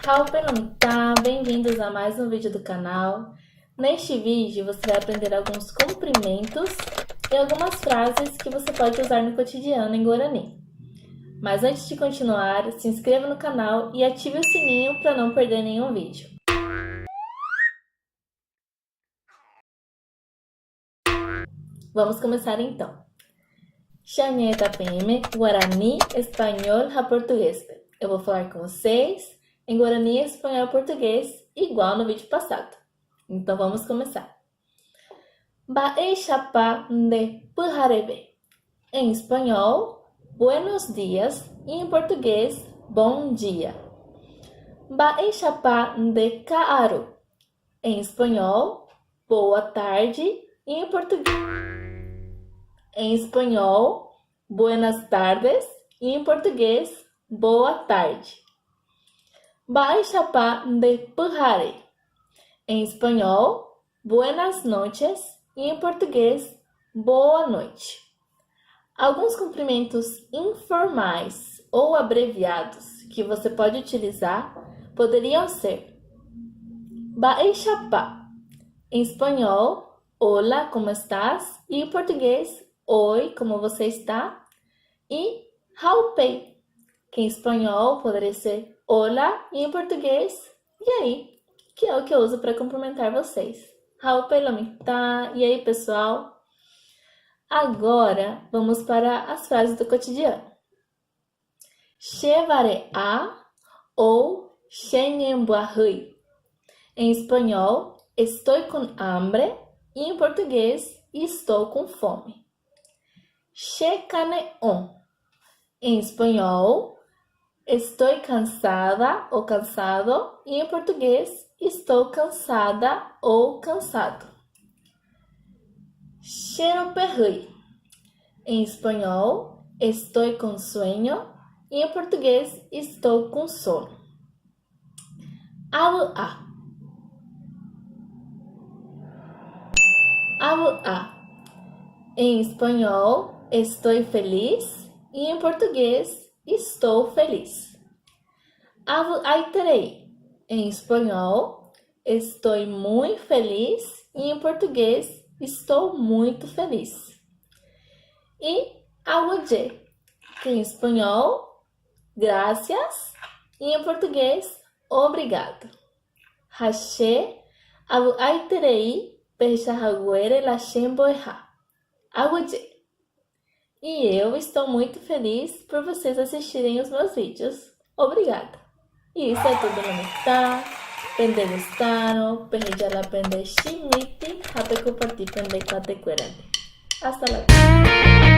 Ciao Penonita, bem-vindos a mais um vídeo do canal. Neste vídeo você vai aprender alguns cumprimentos e algumas frases que você pode usar no cotidiano em Guarani. Mas antes de continuar, se inscreva no canal e ative o sininho para não perder nenhum vídeo. Vamos começar então. Xanheta PM, Guarani, Espanhol, Português. Eu vou falar com vocês em Guarani, Espanhol e Português, igual no vídeo passado. Então vamos começar. Bae chapa de pujarebe. Em espanhol, buenos dias, e em português, bom dia. Bae chapa de caro. Em espanhol, boa tarde, e em português. Em espanhol, buenas tardes, e em português, boa tarde. Bae chapa de pujare. Em espanhol, buenas noches, e em português, boa noite. Alguns cumprimentos informais ou abreviados que você pode utilizar poderiam ser Bae chapa. Em espanhol, hola, como estás? E em português, oi, como você está? E haupei, que em espanhol poderia ser hola e em português, e aí, que é o que eu uso para cumprimentar vocês. Haupei lomita, e aí, pessoal? Agora, vamos para as frases do cotidiano. Chevare a ou xenhembuahui. Em espanhol, estou com hambre, e em português, estou com fome. Checaneon. Em espanhol, estou cansada ou cansado, e em português, estou cansada ou cansado. Xeroperrui. Em espanhol, estou com sueño, e em português, estou com sono. A. Em espanhol, estou feliz, e em português, estou feliz. Aiterei. Em espanhol, estou muito feliz, e em português, estou muito feliz. E agude, que em espanhol, gracias, e em português, obrigado. Hache aiterei pechahaguere la shemboeha. Agude. E eu estou muito feliz por vocês assistirem os meus vídeos. Obrigada. E isso é tudo, mamita. Pende gustano, pende la pende shimiti, hape compartir pende cuate cuerante. Hasta luego.